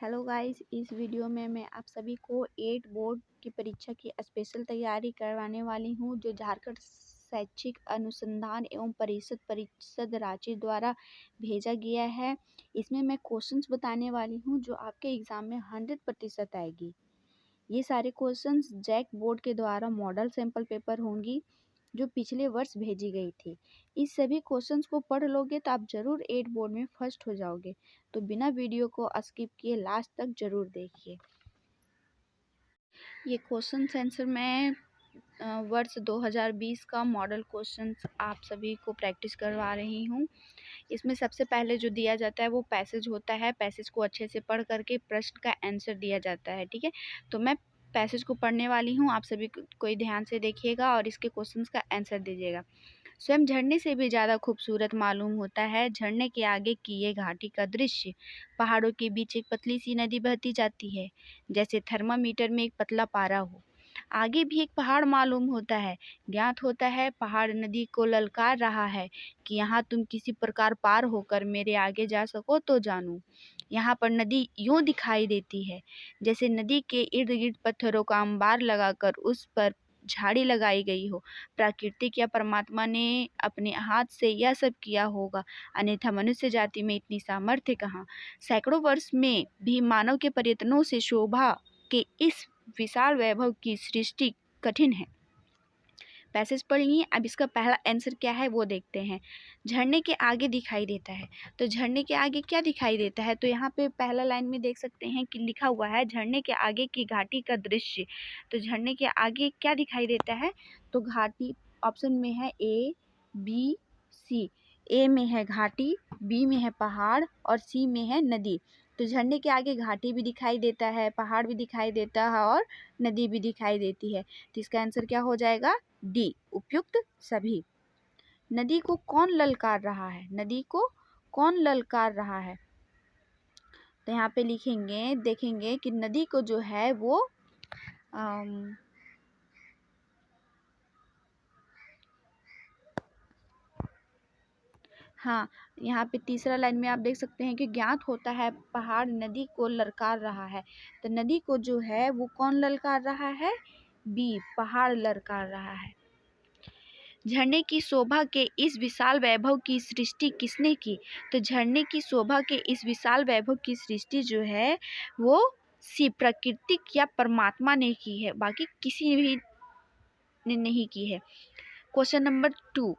Hello guys, इस video में मैं आप सभी को 8 बोर्ड की परीक्षा की स्पेशल तैयारी करवाने वाली हूं, जो झारखंड शैक्षिक अनुसंधान एवं परिषद रांची द्वारा भेजा गया है। इसमें मैं क्वेश्चंस बताने वाली हूं जो आपके एग्जाम में 100% आएगी। ये सारे क्वेश्चंस जैक बोर्ड के द्वारा मॉडल सैंपल पेपर होंगी, जो पिछले वर्ष भेजी गई थी। इस सभी क्वेश्चंस को पढ़ लोगे तो आप जरूर 8 बोर्ड में फर्स्ट हो जाओगे। तो बिना वीडियो को स्किप किए लास्ट तक जरूर देखिए। ये क्वेश्चन आंसर मैं वर्ष 2020 का मॉडल क्वेश्चंस आप सभी को प्रैक्टिस करवा रही हूँ। इसमें सबसे पहले जो दिया जाता है वो पैसेज होता है। पैसेज को अच्छे से पढ़ करके प्रश्न का आंसर दिया जाता है। ठीक है, तो मैं पैसेज को पढ़ने वाली हूँ, आप सभी कोई ध्यान से देखिएगा और इसके क्वेश्चंस का आंसर दीजिएगा। स्वयं झरने से भी ज़्यादा खूबसूरत मालूम होता है झरने के आगे की ये घाटी का दृश्य। पहाड़ों के बीच एक पतली सी नदी बहती जाती है, जैसे थर्मामीटर में एक पतला पारा हो। आगे भी एक पहाड़ मालूम होता है। ज्ञात होता है पहाड़ नदी को ललकार रहा है कि यहाँ तुम किसी प्रकार पार होकर मेरे आगे जा सको तो जानूं। यहाँ पर नदी यूं दिखाई देती है जैसे नदी के इर्द गिर्द पत्थरों का अंबार लगाकर उस पर झाड़ी लगाई गई हो। प्राकृतिक या परमात्मा ने अपने हाथ से यह सब किया होगा, अन्यथा मनुष्य जाति में इतनी सामर्थ्य कहाँ। सैकड़ों वर्ष में भी मानव के प्रयत्नों से शोभा के इस विशाल वैभव की सृष्टि कठिन है। पैसेज पढ़िए। अब इसका पहला आंसर क्या है वो देखते हैं। झरने के आगे दिखाई देता है, तो झरने के आगे क्या दिखाई देता है, तो यहाँ पे पहला लाइन में देख सकते हैं कि लिखा हुआ है झरने के आगे की घाटी का दृश्य। तो झरने के आगे क्या दिखाई देता है, तो घाटी ऑप्शन में है ए बी सी। ए में है घाटी, बी में है पहाड़ और सी में है नदी। तो झरने के आगे घाटी भी दिखाई देता है, पहाड़ भी दिखाई देता है और नदी भी दिखाई देती है। तो इसका आंसर क्या हो जाएगा, डी, उपयुक्त सभी। नदी को कौन ललकार रहा है, नदी को कौन ललकार रहा है, तो यहाँ पे लिखेंगे, देखेंगे कि नदी को जो है वो हाँ, यहाँ पे तीसरा लाइन में आप देख सकते हैं कि ज्ञात होता है पहाड़ नदी को ललकार रहा है। तो नदी को जो है वो कौन ललकार रहा है, बी, पहाड़ ललकार रहा है। झरने की शोभा के इस विशाल वैभव की सृष्टि किसने की, तो झरने की शोभा के इस विशाल वैभव की सृष्टि जो है वो सी, प्राकृतिक या परमात्मा ने की है, बाकी किसी भी ने नहीं की है। क्वेश्चन नंबर 2,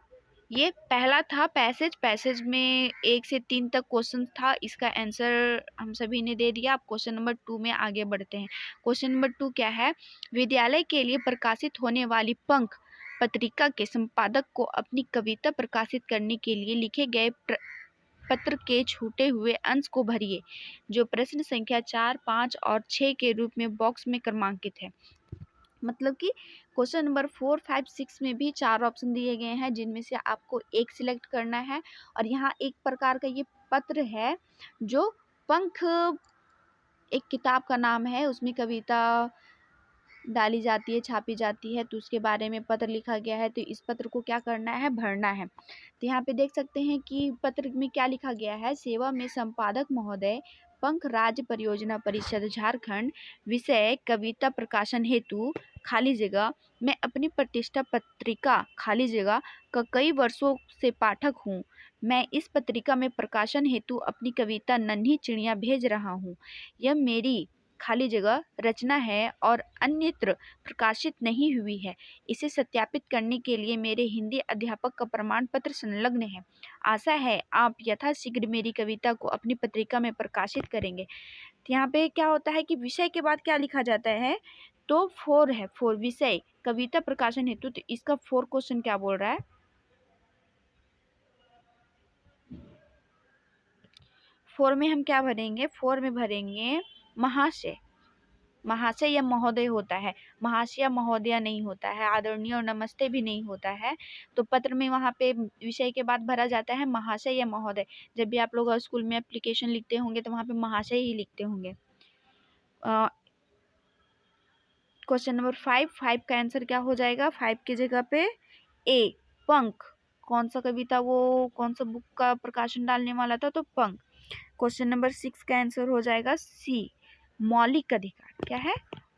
ये पहला था पैसेज में 1 से 3 तक क्वेश्चन था, इसका आंसर हम सभी ने दे दिया। अब क्वेश्चन नंबर 2 में आगे बढ़ते हैं। क्वेश्चन नंबर 2 क्या है, विद्यालय के लिए प्रकाशित होने वाली पंख पत्रिका के संपादक को अपनी कविता प्रकाशित करने के लिए लिखे गए पत्र के छूटे हुए अंश को भरिए, जो प्रश्न संख्या 4, 5 और 6 के रूप में बॉक्स में क्रमांकित है। मतलब कि क्वेश्चन नंबर 4, 5, 6 में भी 4 ऑप्शन दिए गए हैं, जिनमें से आपको एक सिलेक्ट करना है। और यहाँ एक प्रकार का ये पत्र है जो पंख, एक किताब का नाम है, उसमें कविता डाली जाती है, छापी जाती है, तो उसके बारे में पत्र लिखा गया है। तो इस पत्र को क्या करना है, भरना है। तो यहाँ पे देख सकते हैं कि पत्र में क्या लिखा गया है, सेवा में संपादक महोदय, पंख राज्य परियोजना परिषद झारखंड, विषय कविता प्रकाशन हेतु खाली जगह, मैं अपनी प्रतिष्ठा पत्रिका खाली जगह का कई वर्षों से पाठक हूँ। मैं इस पत्रिका में प्रकाशन हेतु अपनी कविता नन्ही चिड़िया भेज रहा हूँ। यह मेरी खाली जगह रचना है और अन्यत्र प्रकाशित नहीं हुई है। इसे सत्यापित करने के लिए मेरे हिंदी अध्यापक का प्रमाण पत्र संलग्न है। आशा है आप यथाशीघ्र मेरी कविता को अपनी पत्रिका में प्रकाशित करेंगे। तो यहाँ पे क्या होता है कि विषय के बाद क्या लिखा जाता है, तो 4 है, 4 विषय कविता प्रकाशन हेतु। तो इसका 4 क्वेश्चन क्या बोल रहा है, 4 में हम क्या भरेंगे, 4 में भरेंगे महाशय। महाशय या महोदय होता है, महाशय या महोदया नहीं होता है, आदरणीय और नमस्ते भी नहीं होता है। तो पत्र में वहाँ पे विषय के बाद भरा जाता है महाशय या महोदय। जब भी आप लोग स्कूल में एप्लीकेशन लिखते होंगे तो वहाँ पे महाशय ही लिखते होंगे। क्वेश्चन नंबर 5, 5 का आंसर क्या हो जाएगा, 5 की जगह पे ए, पंख। कौन सा कविता, वो कौन सा बुक का प्रकाशन डालने वाला था, तो पंख। क्वेश्चन नंबर 6 का आंसर हो जाएगा सी, मौलिक अधिकार। क्या है?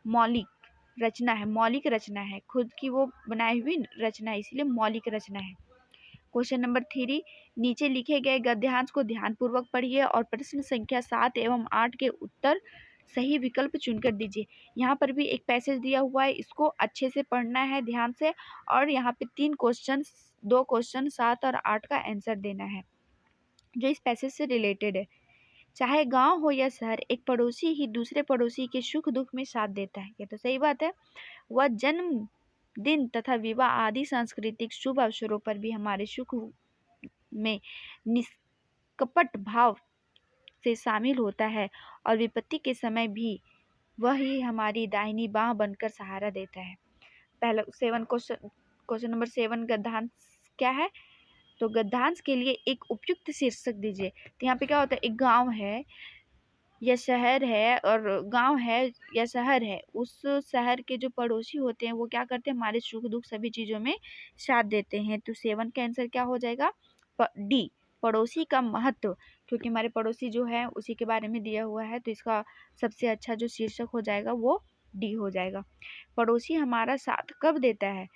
मौलिक रचना है, मौलिक रचना है, खुद की वो बनाई हुई रचना है, इसलिए मौलिक रचना है। क्वेश्चन नंबर 3, नीचे लिखे गए गद्यांश को ध्यानपूर्वक पढ़िए और प्रश्न संख्या 7 एवं 8 के उत्तर सही विकल्प चुनकर दीजिए। यहाँ पर भी एक पैसेज दिया हुआ है, इसको अच्छे से पढ़ना है ध्यान से, और यहाँ पे 3 क्वेश्चन, 2 क्वेश्चन 7 और 8 का आंसर देना है जो इस पैसेज से रिलेटेड है। चाहे गांव हो या शहर, एक पड़ोसी ही दूसरे पड़ोसी के सुख दुख में साथ देता है। ये तो सही बात है। वह जन्म दिन तथा विवाह आदि सांस्कृतिक शुभ अवसरों पर भी हमारे सुख में निष्कपट भाव से शामिल होता है और विपत्ति के समय भी वह ही हमारी दाहिनी बाह बनकर सहारा देता है। पहला क्वेश्चन नंबर 7, गद्यांश क्या है? तो गद्यांश के लिए एक उपयुक्त शीर्षक दीजिए। तो यहाँ पे क्या होता है, एक गांव है या शहर है, और गांव है या शहर है, उस शहर के जो पड़ोसी होते हैं वो क्या करते हैं, हमारे सुख दुख सभी चीज़ों में साथ देते हैं। तो 7 का आंसर क्या हो जाएगा? डी, पड़ोसी का महत्व, क्योंकि हमारे पड़ोसी जो है उसी के बारे में दिया हुआ है, तो इसका सबसे अच्छा जो शीर्षक हो जाएगा वो डी हो जाएगा। पड़ोसी हमारा साथ कब देता है?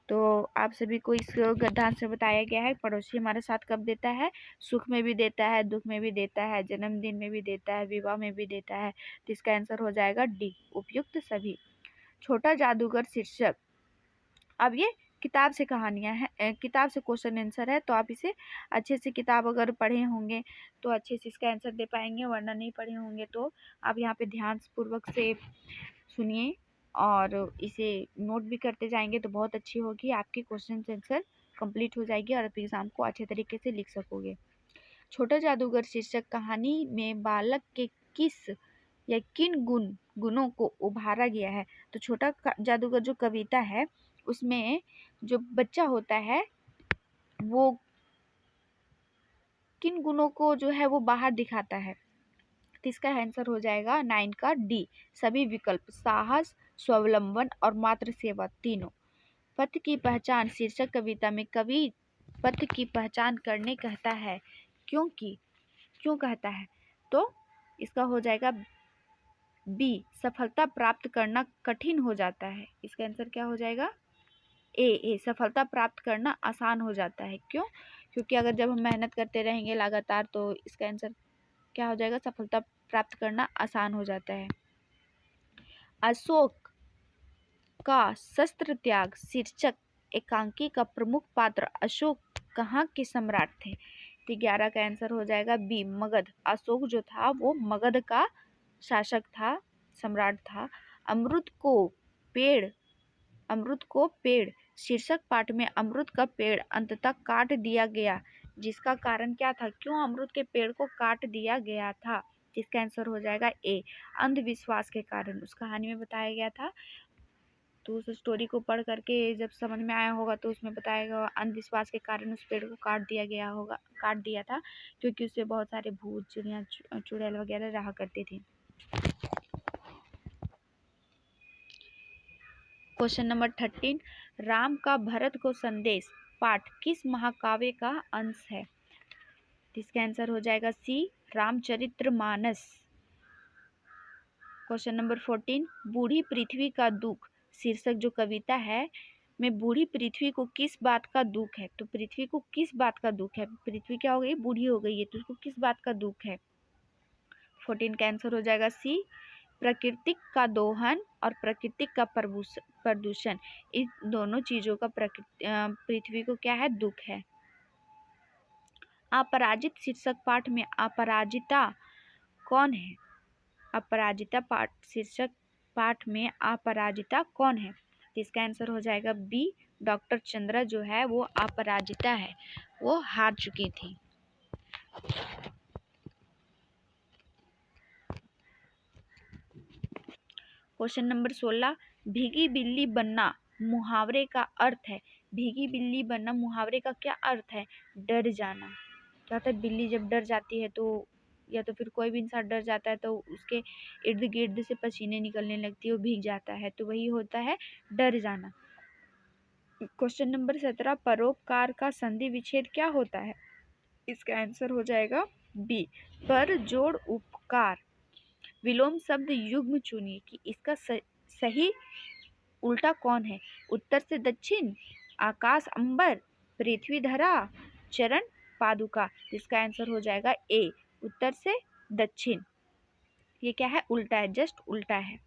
तो आप सभी को इस गद्यांश से बताया गया है, पड़ोसी हमारा साथ कब देता है? सुख में भी देता है, दुख में भी देता है, जन्मदिन में भी देता है, विवाह में भी देता है। तो इसका आंसर हो जाएगा डी, उपयुक्त सभी। छोटा जादूगर शीर्षक, अब ये किताब से कहानियां हैं, किताब से क्वेश्चन आंसर है, तो आप इसे अच्छे से किताब अगर पढ़े होंगे तो अच्छे से इसका आंसर दे पाएंगे, वरना नहीं पढ़े होंगे तो आप यहाँ पे ध्यान पूर्वक से सुनिए और इसे नोट भी करते जाएंगे तो बहुत अच्छी होगी, आपकी क्वेश्चन आंसर कंप्लीट हो जाएगी और आप एग्जाम को अच्छे तरीके से लिख सकोगे। छोटा जादूगर शीर्षक कहानी में बालक के किस या किन गुणों को उभारा गया है? तो छोटा जादूगर जो कविता है उसमें जो बच्चा होता है वो किन गुणों को जो है वो बाहर दिखाता है? तो इसका आंसर हो जाएगा 9 का डी, सभी विकल्प, साहस, स्वावलंबन और मातृ सेवा तीनों। पथ की पहचान शीर्षक कविता में कवि पथ की पहचान करने कहता है, क्योंकि क्यों कहता है? तो इसका हो जाएगा बी, सफलता प्राप्त करना कठिन हो जाता है। इसका आंसर क्या हो जाएगा? ए, सफलता प्राप्त करना आसान हो जाता है। क्यों? क्योंकि अगर जब हम मेहनत करते रहेंगे लगातार तो इसका आंसर क्या हो जाएगा? सफलता प्राप्त करना आसान हो जाता है। अशोक का शस्त्र त्याग शीर्षक एकांकी का प्रमुख पात्र अशोक कहाँ के सम्राट थे? तो 11 का आंसर हो जाएगा बी, मगध। अशोक जो था वो मगध का शासक था, सम्राट था। अमृत को पेड़ शीर्षक पाठ में अमृत का पेड़ अंततः काट दिया गया, जिसका कारण क्या था? क्यों अमृत के पेड़ को काट दिया गया था? इसका आंसर हो जाएगा ए, अंधविश्वास के कारण। उस कहानी में बताया गया था, तो उस स्टोरी को पढ़ करके जब समझ में आया होगा तो उसमें बताया गया अंधविश्वास के कारण उस पेड़ को काट दिया था, क्योंकि उससे बहुत सारे भूत, चिड़िया, चुड़ैल वगैरह रहा करती थी। क्वेश्चन नंबर 13, राम का भरत को संदेश पाठ किस महाकाव्य का अंश है? इसका आंसर हो जाएगा सी, रामचरितमानस। क्वेश्चन नंबर 14, बूढ़ी पृथ्वी का दुख शीर्षक जो कविता है में बूढ़ी पृथ्वी को किस बात का दुख है? तो पृथ्वी को किस बात का दुख है? पृथ्वी क्या हो गई? बूढ़ी हो गई है, तो उसको किस बात का दुख है? 14 का आंसर हो जाएगा सी, प्राकृतिक का दोहन और प्राकृतिक का प्रदूषण, इस दोनों चीजों का पृथ्वी को क्या है? दुख है। अपराजित शीर्षक पाठ में अपराजिता कौन है? अपराजिता पाठ शीर्षक पाठ में अपराजिता कौन है? इसका आंसर हो जाएगा बी, डॉक्टर चंद्रा जो है वो अपराजिता है, वो हार चुकी थी। क्वेश्चन नंबर 16, भीगी बिल्ली बनना मुहावरे का अर्थ है। भीगी बिल्ली बनना मुहावरे का क्या अर्थ है? डर जाना। क्या होता है? बिल्ली जब डर जाती है तो, या तो फिर कोई भी इंसान डर जाता है तो उसके इर्द गिर्द से पसीने निकलने लगती है, वो भीग जाता है, तो वही होता है डर जाना। क्वेश्चन नंबर 17, परोपकार का संधि विच्छेद क्या होता है? इसका आंसर हो जाएगा बी पर जोड़ उपकार। विलोम शब्द युग्म चुनिए कि इसका सही उल्टा कौन है। उत्तर से दक्षिण, आकाश अंबर, पृथ्वी धरा, चरण पादुका। इसका आंसर हो जाएगा ए, उत्तर से दक्षिण। ये क्या है, उल्टा है, जस्ट उल्टा है।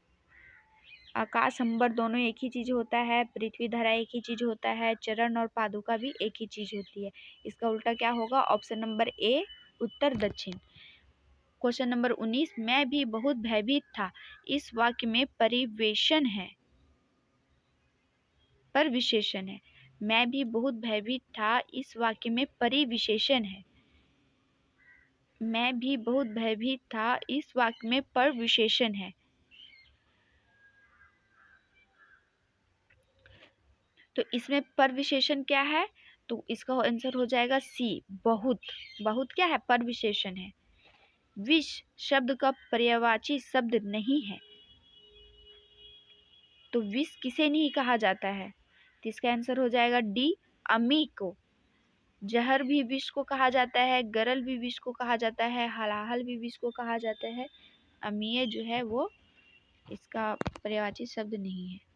आकाश अंबर दोनों एक ही चीज होता है, पृथ्वी धरा एक ही चीज होता है, चरण और पादुका भी एक ही चीज होती है। इसका उल्टा क्या होगा, ऑप्शन नंबर ए, उत्तर दक्षिण। क्वेश्चन नंबर 19, मैं भी बहुत भयभीत था। इस वाक्य में परिवेशन है, पर विशेषण है। मैं भी बहुत भयभीत था, इस वाक्य में परिविशेषण है। मैं भी बहुत भयभीत था, इस वाक्य में पर विशेषण है। तो इसमें पर विशेषण क्या है, तो इसका आंसर हो जाएगा सी, बहुत। बहुत क्या है, पर विशेषण है। विष शब्द का पर्यायवाची शब्द नहीं है, तो विष किसे नहीं कहा जाता है, तो इसका आंसर हो जाएगा डी, अमी को। जहर भी विष को कहा जाता है, गरल भी विष को कहा जाता है, हलाहल भी विष को कहा जाता है। अमीय जो है वो इसका पर्यायवाची शब्द नहीं है।